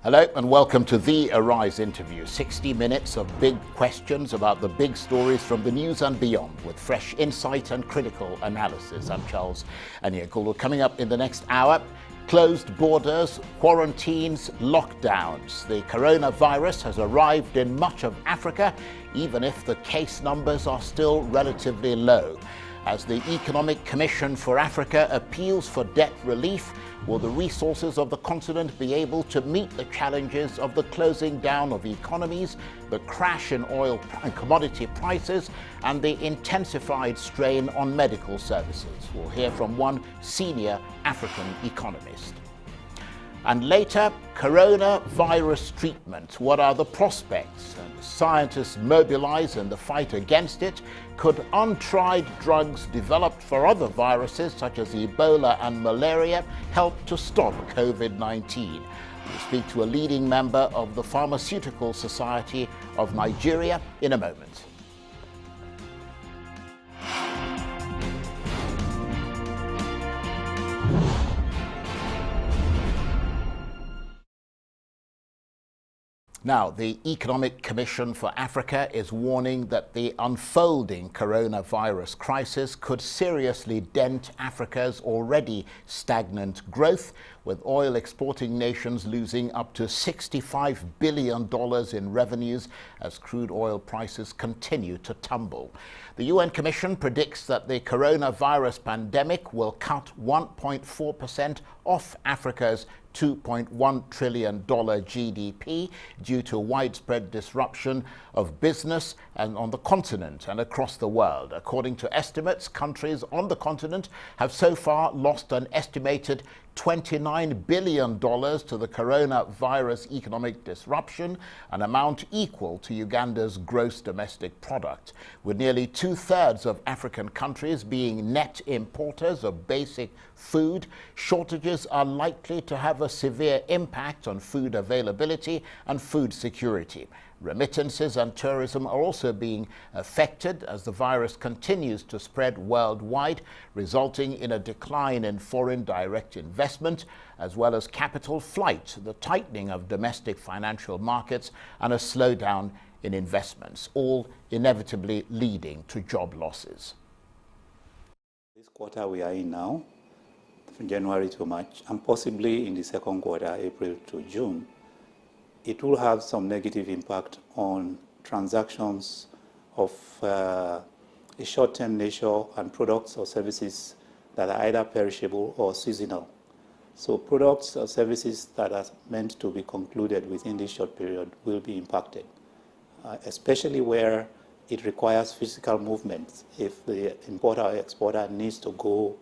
Hello and welcome to the Arise interview. 60 minutes of big questions about the big stories from the news and beyond with fresh insight and critical analysis. I'm Charles Aniagulu. Coming up in the next hour, closed borders, quarantines, lockdowns. The coronavirus has arrived in much of Africa, even if the case numbers are still relatively low. As the Economic Commission for Africa appeals for debt relief, will the resources of the continent be able to meet the challenges of the closing down of economies, the crash in oil and commodity prices, and the intensified strain on medical services? We'll hear from one senior African economist. And later, coronavirus treatment. What are the prospects? And scientists mobilize in the fight against it. Could untried drugs developed for other viruses such as Ebola and malaria help to stop COVID-19? We'll speak to a leading member of the Pharmaceutical Society of Nigeria in a moment. Now, the Economic Commission for Africa is warning that the unfolding coronavirus crisis could seriously dent Africa's already stagnant growth, with oil exporting nations losing up to $65 billion in revenues as crude oil prices continue to tumble. The UN Commission predicts that the coronavirus pandemic will cut 1.4% off Africa's $2.1 trillion GDP due to widespread disruption of business and on the continent and across the world. According to estimates, countries on the continent have so far lost an estimated $29 billion to the coronavirus economic disruption, an amount equal to Uganda's gross domestic product. With nearly two-thirds of African countries being net importers of basic food, shortages are likely to have a severe impact on food availability and food security. Remittances and tourism are also being affected as the virus continues to spread worldwide, resulting in a decline in foreign direct investment, as well as capital flight, the tightening of domestic financial markets, and a slowdown in investments, all inevitably leading to job losses. This quarter we are in now, from January to March, and possibly in the second quarter, April to June, it will have some negative impact on transactions of a short-term nature and products or services that are either perishable or seasonal. So products or services that are meant to be concluded within this short period will be impacted, especially where it requires physical movement. If the importer or exporter needs to go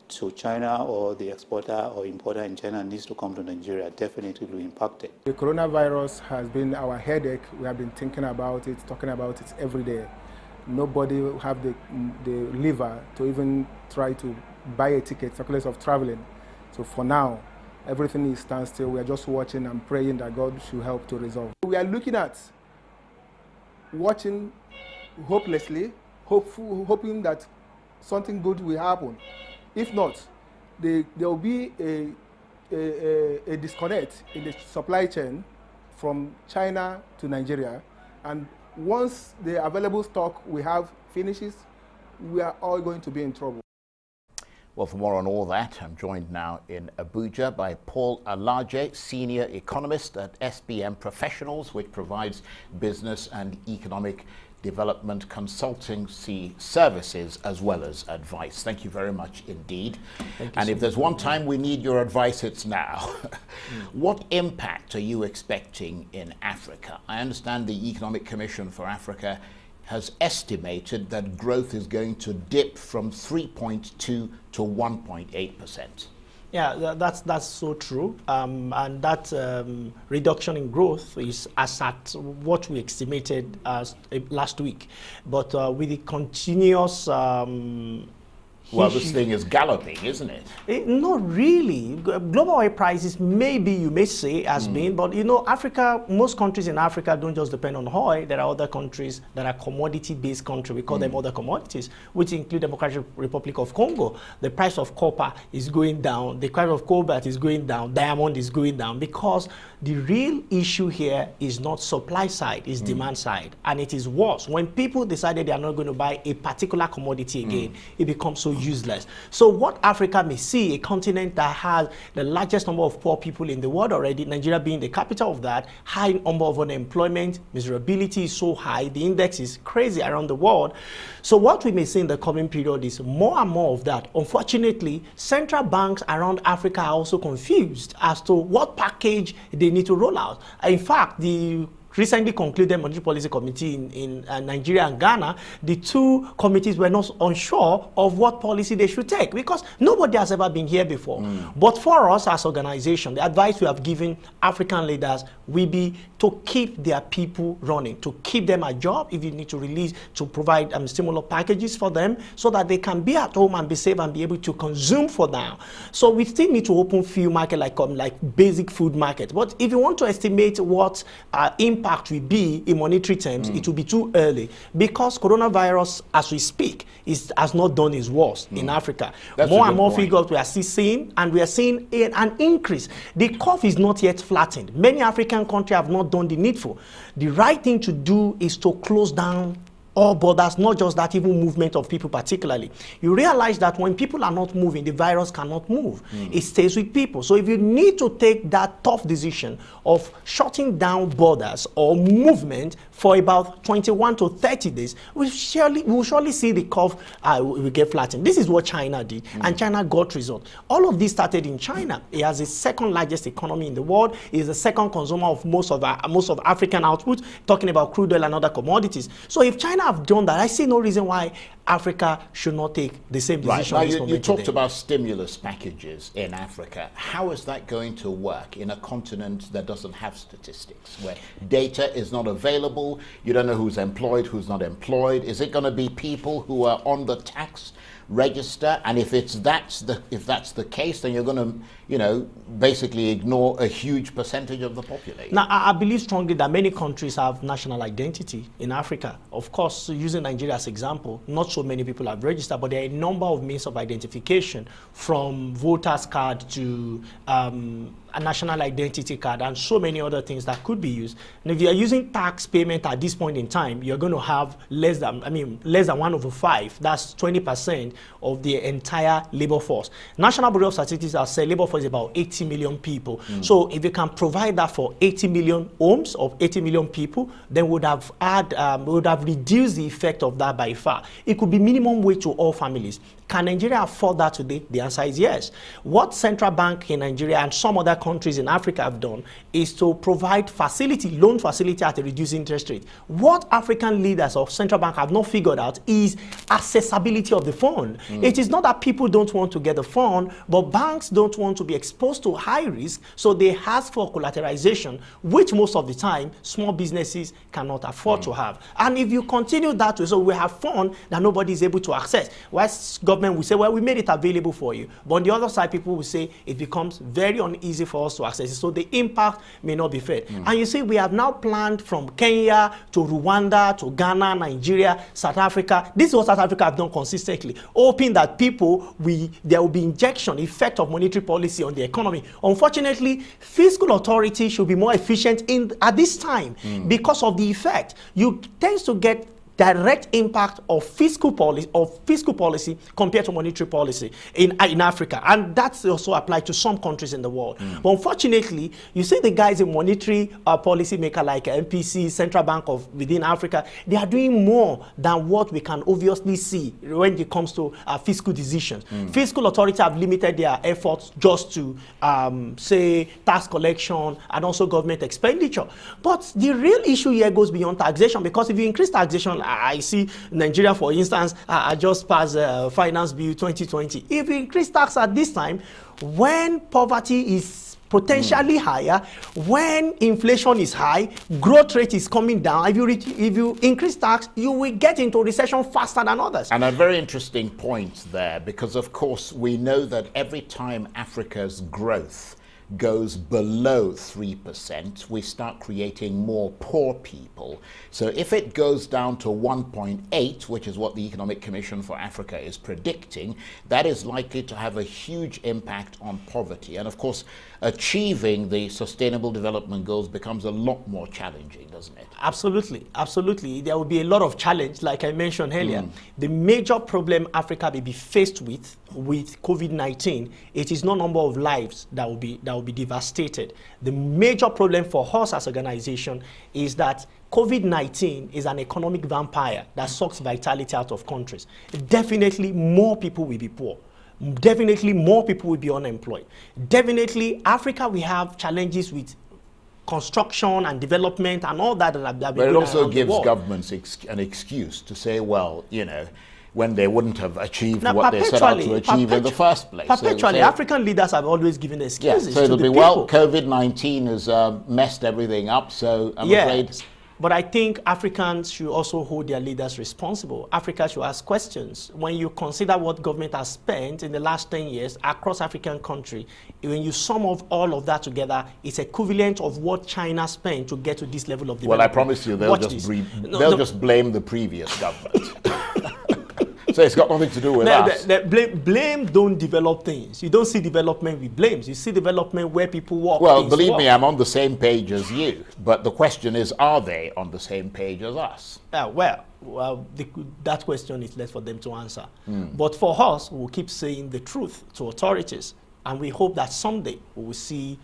to China, or the exporter or importer in China needs to come to Nigeria, definitely will be impacted. The coronavirus has been our headache. We have been thinking about it, talking about it every day. Nobody will have the liver to even try to buy a ticket, regardless of traveling. So for now, everything is standstill. We are just watching and praying that God should help to resolve. We are looking at watching hopelessly, hoping that something good will happen. If not, there will be a disconnect in the supply chain from China to Nigeria. And once the available stock we have finishes, we are all going to be in trouble. Well, for more on all that, I'm joined now in Abuja by Paul Alaje, senior economist at SBM Professionals, which provides business and economic development consultancy services as well as advice. Thank you very much indeed. And if there's one time we need your advice, it's now. What impact are you expecting in Africa? I understand the Economic Commission for Africa has estimated that growth is going to dip from 3.2 to 1.8%. Yeah, that's so true, and that reduction in growth is as at what we estimated last week. But with the continuous Well, this thing is galloping, isn't it? Not really. Global oil prices, maybe you may say, has been, but you know, Africa, most countries in Africa don't just depend on oil. There are other countries that are commodity-based countries. We call them other commodities, which include Democratic Republic of Congo. The price of copper is going down. The price of cobalt is going down. Diamond is going down, because the real issue here is not supply side, it's demand side. And it is worse. When people decided they are not going to buy a particular commodity again, it becomes so useless. So what Africa may see, a continent that has the largest number of poor people in the world already, Nigeria being the capital of that, high number of unemployment, miserability is so high, the index is crazy around the world. So what we may see in the coming period is more and more of that. Unfortunately, central banks around Africa are also confused as to what package they need to roll out. In fact, the recently concluded Monetary Policy Committee in Nigeria and Ghana, the two committees were not unsure of what policy they should take, because nobody has ever been here before. But for us as organization, the advice we have given African leaders will be to keep their people running, to keep them a job if you need to release, to provide stimulus packages for them so that they can be at home and be safe and be able to consume for now. So we still need to open few market like basic food market. But if you want to estimate what impact will be in monetary terms, it will be too early, because coronavirus, as we speak, has not done its worst in Africa. More and more figures we are still seeing, and we are seeing an increase. The curve is not yet flattened. Many African countries have not done the needful. The right thing to do is to close down all borders, not just that, even movement of people particularly. You realize that when people are not moving, the virus cannot move. It stays with people. So if you need to take that tough decision of shutting down borders or movement for about 21 to 30 days, we will surely see the curve will get flattened. This is what China did, and China got results. All of this started in China. It has the second largest economy in the world. It is the second consumer of most of African output, talking about crude oil and other commodities. So if China have done that, I see no reason why Africa should not take the same decision. Right. Now, you talked about stimulus packages in Africa. How is that going to work in a continent that doesn't have statistics, where data is not available? You don't know who's employed, who's not employed. Is it going to be people who are on the tax register? And if that's the case, then you're going to, basically ignore a huge percentage of the population. Now, I believe strongly that many countries have national identity in Africa. Of course, using Nigeria as example, not so many people have registered, but there are a number of means of identification, from voter's card to a national identity card, and so many other things that could be used. And if you are using tax payment at this point in time, you're going to have less than 1/5. That's 20% of the entire labor force. National Bureau of Statistics has said labor force is about 80 million people. So if you can provide that for 80 million homes of 80 million people, then would have reduced the effect of that by far. It could be minimum wage to all families. Can Nigeria afford that today? The answer is yes. What central bank in Nigeria and some other countries in Africa have done is to provide loan facility at a reduced interest rate. What African leaders of central bank have not figured out is accessibility of the fund. It is not that people don't want to get the fund, but banks don't want to be exposed to high risk, so they ask for collateralization, which most of the time small businesses cannot afford to have. And if you continue that way, so we have fund that nobody is able to access. Whilst government will say, well, we made it available for you. But on the other side, people will say it becomes very uneasy for us to access it. So the impact may not be felt. And you see, we have now planned from Kenya to Rwanda to Ghana, Nigeria, South Africa. This is what South Africa have done consistently, hoping that there will be injection effect of monetary policy on the economy. Unfortunately, fiscal authority should be more efficient at this time because of the effect. You tend to get direct impact of fiscal policy compared to monetary policy in Africa, and that's also applied to some countries in the world. But unfortunately, you see the guys in monetary policy maker like MPC, Central Bank within Africa, they are doing more than what we can obviously see when it comes to fiscal decisions. Fiscal authority have limited their efforts just to say tax collection and also government expenditure. But the real issue here goes beyond taxation, because if you increase taxation, I see Nigeria, for instance, just passed Finance Bill 2020. If you increase tax at this time, when poverty is potentially higher. When inflation is high, growth rate is coming down. If you increase tax, you will get into recession faster than others. And a very interesting point there, because of course we know that every time Africa's growth goes below 3%, we start creating more poor people. So if it goes down to 1.8, which is what the Economic Commission for Africa is predicting, that is likely to have a huge impact on poverty. And of course, achieving the Sustainable Development Goals becomes a lot more challenging, doesn't it? Absolutely, absolutely. There will be a lot of challenge, like I mentioned earlier. The major problem Africa may be faced with COVID-19, it is no number of lives that will be devastated. The major problem for us as an organization is that COVID-19 is an economic vampire that sucks vitality out of countries. Definitely more people will be poor. Definitely more people will be unemployed. Definitely Africa, we have challenges with construction and development and all that. But it also gives governments an excuse to say, well, you know, when they wouldn't have achieved what they set out to achieve in the first place. Perpetually, African leaders have always given excuses. Yeah, so it'll be, well, COVID-19 has messed everything up, so I'm afraid. But I think Africans should also hold their leaders responsible. Africa should ask questions. When you consider what government has spent in the last 10 years across African country, when you sum up all of that together, it's equivalent of what China spent to get to this level of development. Well, I promise you, they'll just blame the previous government. So it's got nothing to do with us. Blame don't develop things. You don't see development with blames. You see development where people work. Well, believe me, I'm on the same page as you. But the question is, are they on the same page as us? That question is left for them to answer. But for us, we'll keep saying the truth to authorities. And we hope that someday we will see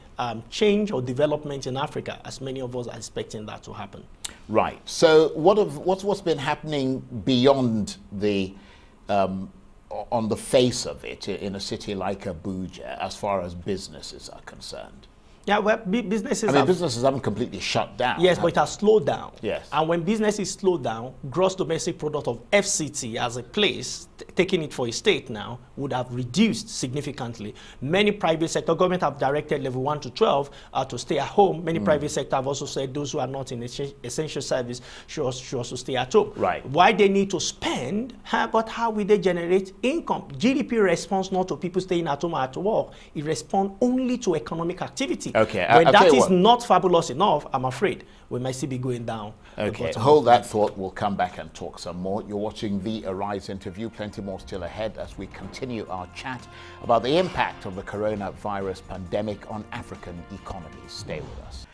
change or development in Africa, as many of us are expecting that to happen. Right. So what's been happening beyond the on the face of it in a city like Abuja as far as businesses are concerned? Yeah, well, businesses haven't completely shut down. Yes, but it has slowed down. Yes. And when businesses slow down, gross domestic product of FCT as a place, taking it for a state now, would have reduced significantly. Many private sector government have directed level 1 to 12 to stay at home. Many private sector have also said those who are not in essential service should also stay at home. Right. Why they need to spend, but how will they generate income? GDP responds not to people staying at home or at work. It responds only to economic activity. Okay. When that is not fabulous enough, I'm afraid we might still be going down. Okay, hold that thought. We'll come back and talk some more. You're watching the Arise interview. Plenty more still ahead as we continue our chat about the impact of the coronavirus pandemic on African economies. Stay with us.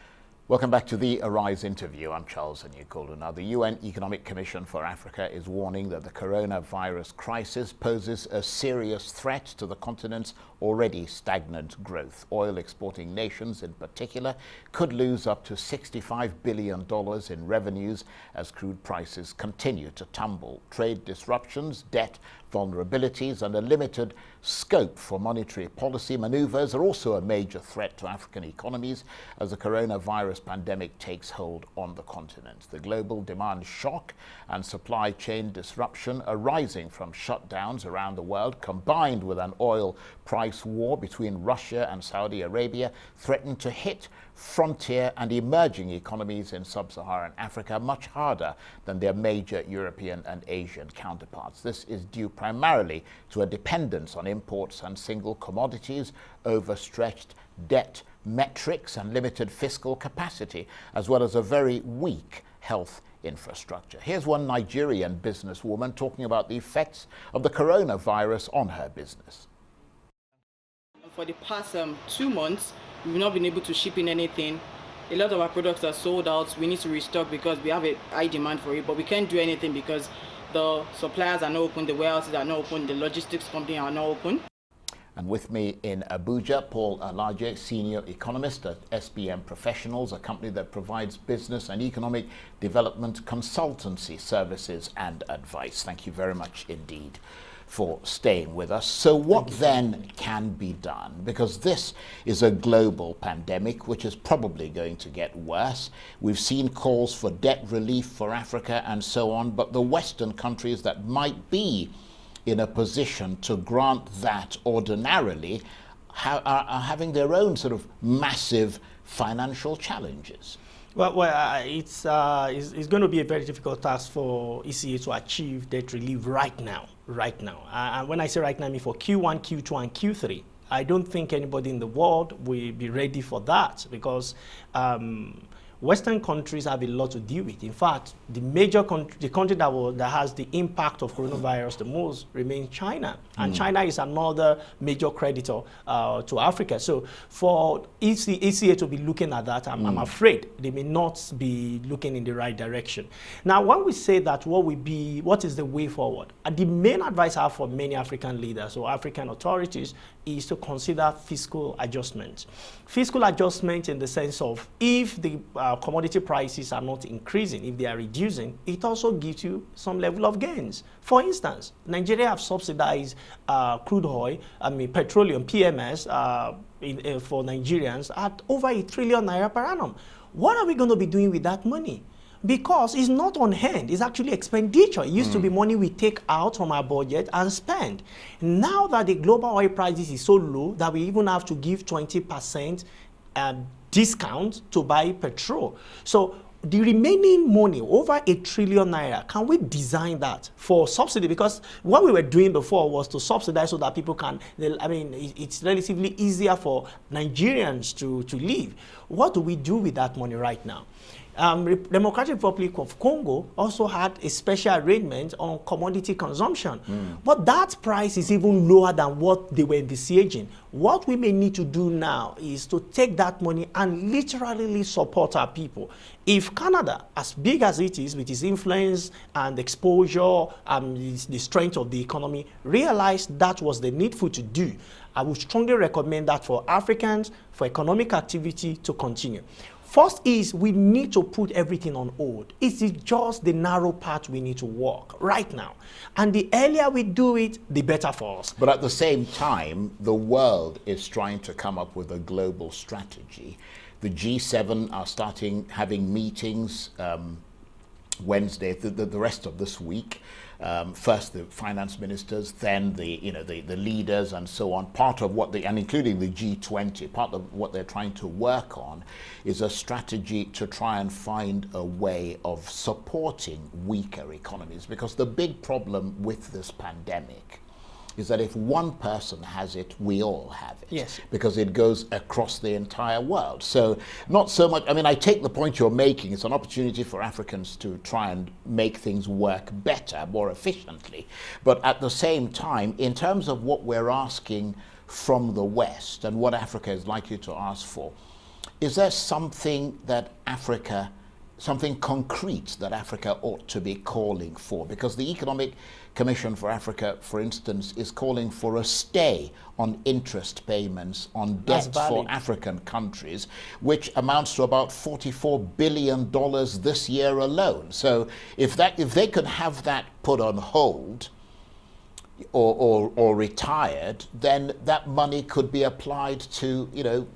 Welcome back to the Arise interview. I'm Charles Anyukoldu. Now, the UN Economic Commission for Africa is warning that the coronavirus crisis poses a serious threat to the continent's already stagnant growth. Oil exporting nations in particular could lose up to $65 billion in revenues as crude prices continue to tumble. Trade disruptions, debt vulnerabilities, and a limited scope for monetary policy maneuvers are also a major threat to African economies as the coronavirus pandemic takes hold on the continent. The global demand shock and supply chain disruption arising from shutdowns around the world, combined with an oil price war between Russia and Saudi Arabia, threaten to hit frontier and emerging economies in sub-Saharan Africa much harder than their major European and Asian counterparts. This is due primarily to a dependence on imports and single commodities, overstretched debt metrics and limited fiscal capacity, as well as a very weak health infrastructure. Here's one Nigerian businesswoman talking about the effects of the coronavirus on her business. For the past 2 months, we've not been able to ship in anything. A lot of our products are sold out. We need to restock because we have a high demand for it, but we can't do anything because the suppliers are not open, the warehouses are not open, the logistics company are not open. And with me in Abuja, Paul Alaje, Senior Economist at SBM Professionals, a company that provides business and economic development consultancy services and advice. Thank you very much indeed for staying with us. So what then can be done? Because this is a global pandemic which is probably going to get worse. We've seen calls for debt relief for Africa and so on, but the Western countries that might be in a position to grant that ordinarily are having their own sort of massive financial challenges. It's going to be a very difficult task for ECA to achieve debt relief right now. And when I say right now, I mean for Q1, Q2, and Q3. I don't think anybody in the world will be ready for that because Western countries have a lot to deal with. In fact, the major country, the country that has the impact of coronavirus the most remains China. And China is another major creditor to Africa. So for ECA to be looking at that, I'm afraid they may not be looking in the right direction. Now, when we say that, what is the way forward? The main advice I have for many African leaders or African authorities is to consider fiscal adjustment. Fiscal adjustment in the sense of if the commodity prices are not increasing, if they are reducing, it also gives you some level of gains. For instance, Nigeria have subsidized crude oil, petroleum, PMS, for Nigerians at over 1 trillion naira per annum. What are we going to be doing with that money? Because it's not on hand, it's actually expenditure. It used to be money we take out from our budget and spend. Now that the global oil prices is so low that we even have to give 20% discount to buy petrol. So the remaining money, over 1 trillion naira, can we design that for subsidy? Because what we were doing before was to subsidize so that people can, it's relatively easier for Nigerians to live. What do we do with that money right now? Democratic Republic of Congo also had a special arrangement on commodity consumption. But that price is even lower than what they were envisaging. What we may need to do now is to take that money and literally support our people. If Canada, as big as it is, with its influence and exposure and the strength of the economy, realized that was the needful to do, I would strongly recommend that for Africans, for economic activity to continue. First is we need to put everything on hold. It is just the narrow path we need to walk right now. And the earlier we do it, the better for us. But at the same time, the world is trying to come up with a global strategy. The G7 are having meetings Wednesday, the rest of this week. First the finance ministers, then the leaders and so on. Part of what and including the G20, part of what they're trying to work on is a strategy to try and find a way of supporting weaker economies. Because the big problem with this pandemic is that if one person has it, we all have it. Yes. Because it goes across the entire world. So not so much, I take the point you're making. It's an opportunity for Africans to try and make things work better, more efficiently. But at the same time, in terms of what we're asking from the West and what Africa is likely to ask for, is there something concrete that Africa ought to be calling for? Because the Economic Commission for Africa, for instance, is calling for a stay on interest payments on debts for African countries, which amounts to about $44 billion this year alone. So if they could have that put on hold or retired, then that money could be applied to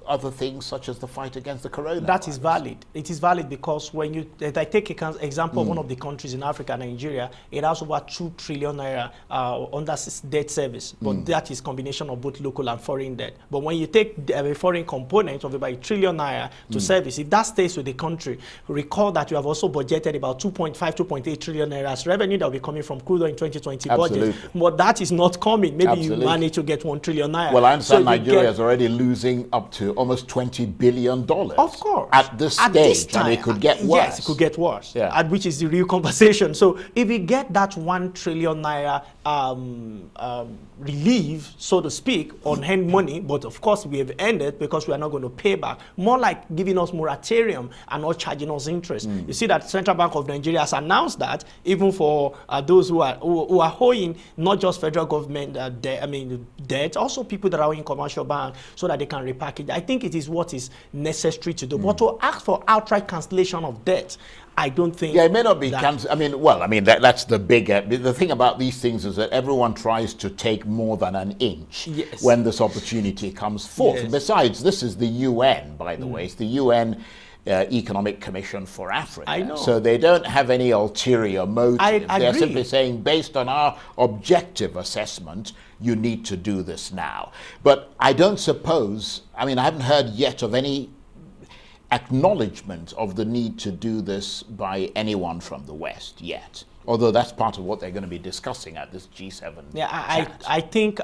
other things such as the fight against the coronavirus. That is valid. It is valid because if I take an example of one of the countries in Africa, Nigeria, it has over 2 trillion naira under debt service, but that is combination of both local and foreign debt. But when you take a foreign component of about 1 trillion naira to service, if that stays with the country, recall that you have also budgeted about 2.8 trillion naira as revenue that will be coming from crude oil in 2020 budget. But that is not coming. Maybe you manage to get 1 trillion naira. Well, I understand Nigeria is already losing up to almost $20 billion. Of course. At this stage, and it could get worse. Yes, it could get worse. Yeah. Which is the real conversation. So if we get that 1 trillion naira relief, so to speak, on hand money, but of course we have ended because we are not going to pay back. More like giving us moratorium and not charging us interest. You see that Central Bank of Nigeria has announced that even for those who are owing not just federal government debt, also people that are in commercial bank, so that they can repackage. I think it is what is necessary to do. But to ask for outright cancellation of debt, I don't think. Yeah, it may not be cancelled. That's the bigger. The thing about these things is that everyone tries to take more than an inch when this opportunity comes forth. Yes. Besides, this is the UN, by the way. It's the UN Economic Commission for Africa. I know. So they don't have any ulterior motive. I They're agree. simply saying, based on our objective assessment, you need to do this now. But I don't suppose, I mean, I haven't heard yet of any acknowledgement of the need to do this by anyone from the West yet. Although that's part of what they're going to be discussing at this G7 Yeah, chat. I think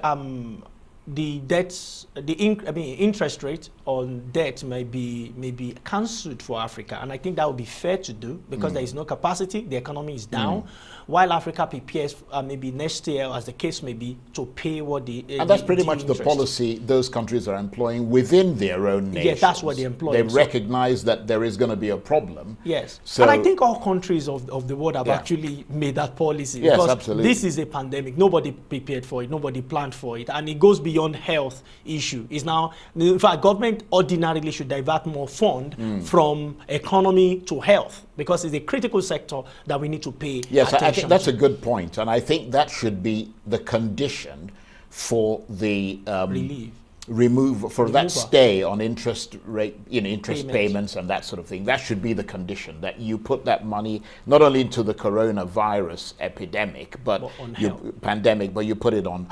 the debts, interest rate on debt may be cancelled for Africa, and I think that would be fair to do because there is no capacity, the economy is down, while Africa prepares maybe next year, as the case may be, to pay what the and that's pretty much interest. the policy those countries are employing within their own nations. Yes, that's what they employ. They recognize that there is going to be a problem. Yes, So, and I think all countries of the world have Yeah. actually made that policy. Yes, because absolutely. this is a pandemic. Nobody prepared for it. Nobody planned for it. And it goes beyond health issue. It's now, in fact, government ordinarily should divert more fund from economy to health because it's a critical sector that we need to pay yes, attention I think that's to. a good point, and I think that should be the condition for the Relief. remove for that Removal. stay on interest rate, interest Payments. payments and that sort of thing. That should be the condition, that you put that money not only into the coronavirus epidemic, but on you, health. pandemic, but you put it on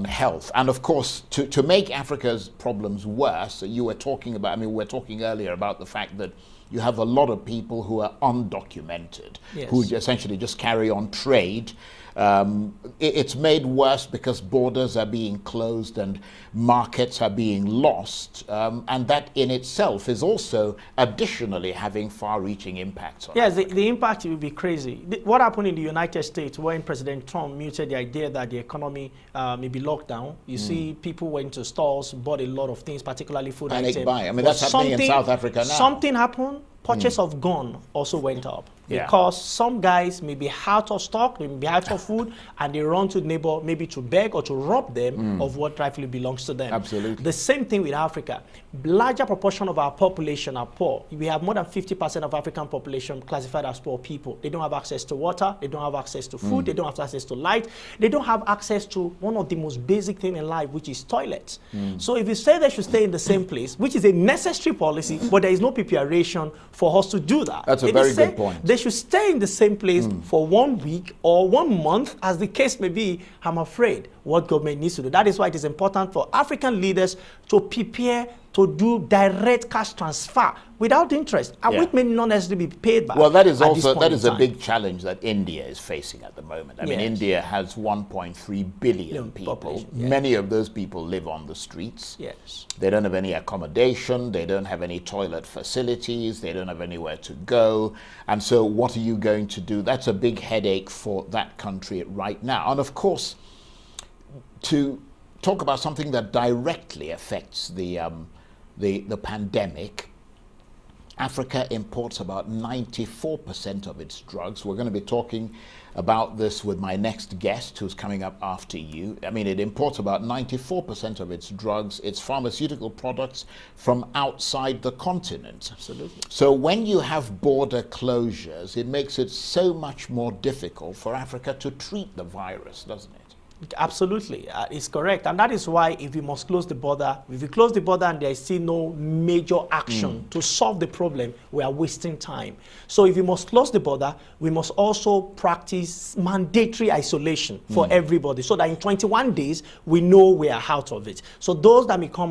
health. And of course, to make Africa's problems worse, you were talking about, we were talking earlier about the fact that you have a lot of people who are undocumented, Yes. who essentially just carry on trade. It's made worse because borders are being closed and markets are being lost, and that in itself is also additionally having far-reaching impacts on Yes, Africa. the impact will be crazy. What happened in the United States when President Trump muted the idea that the economy may be locked down? You see, people went to stores, bought a lot of things, particularly food Panic items. buy. I mean, But that's happening in South Africa now. Something happened. Purchase of gun also went up Yeah. because some guys may be out of stock, they may be out of food, and they run to the neighbor maybe to beg or to rob them of what rightfully belongs to them. Absolutely. The same thing with Africa. Larger proportion of our population are poor. We have more than 50% of African population classified as poor people. They don't have access to water, they don't have access to food, they don't have access to light, they don't have access to one of the most basic things in life, which is toilets. So if you say they should stay in the same place, which is a necessary policy, but there is no preparation for us to do that. That's a If you very say good point. They should stay in the same place for 1 week or 1 month, as the case may be. I'm afraid what government needs to do. That is why it is important for African leaders to prepare to do direct cash transfer without interest, and Yeah. which may not necessarily be paid back. Well, that is at this also point that in is a time. big challenge that India is facing at the moment. I mean, Yes. India has 1.3 billion people. Population, yes. Many of those people live on the streets. Yes. They don't have any accommodation. They don't have any toilet facilities. They don't have anywhere to go. And so, what are you going to do? That's a big headache for that country right now. And of course, to talk about something that directly affects the pandemic, Africa imports about 94% of its drugs. We're going to be talking about this with my next guest, who's coming up after you. I mean, it imports about 94% of its drugs, its pharmaceutical products, from outside the continent. Absolutely. So when you have border closures, it makes it so much more difficult for Africa to treat the virus, doesn't it? Absolutely, it's correct, and that is why if we must close the border, if we close the border and there is still no major action to solve the problem, we are wasting time. So if we must close the border, we must also practice mandatory isolation for everybody, so that in 21 days we know we are out of it. So those that may come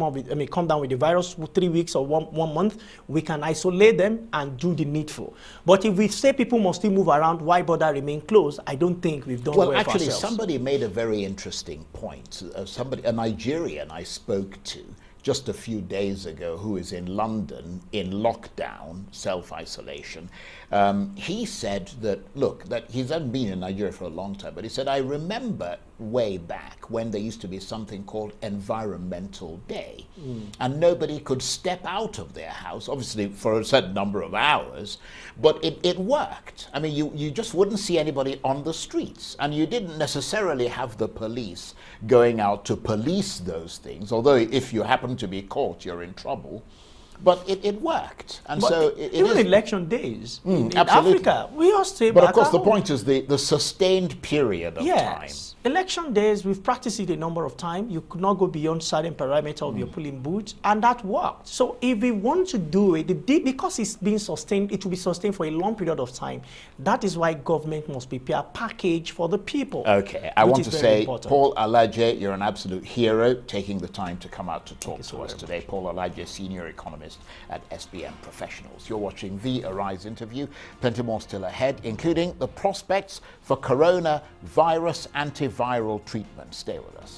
down with the virus for 3 weeks or one month, we can isolate them and do the needful. But if we say people must still move around while border remain closed, I don't think we've done well for actually, ourselves. somebody made a very interesting point. A Nigerian I spoke to just a few days ago, who is in London in lockdown, self-isolation, he said that, look, that he hasn't been in Nigeria for a long time, but he said, I remember way back when there used to be something called Environmental Day, and nobody could step out of their house, obviously for a certain number of hours, but it worked. I mean, you just wouldn't see anybody on the streets, and you didn't necessarily have the police going out to police those things, although if you happen to be caught, you're in trouble. But it worked, and But so it even is. election days in absolutely. Africa, we all stay But back of course, at the home. point is the sustained period of time. Yes. Election days, we've practiced it a number of times. You could not go beyond certain parameter of your polling booth, and that worked. So if we want to do it, because it's being sustained, it will be sustained for a long period of time. That is why government must prepare a package for the people. Okay, I which want is to very say, important. Paul Alaje, you're an absolute hero, taking the time to come out to talk to us today. Paul Alaje, senior economist at SBM Professionals. You're watching the Arise interview. Plenty more still ahead, including the prospects for coronavirus antiviral treatment. Stay with us.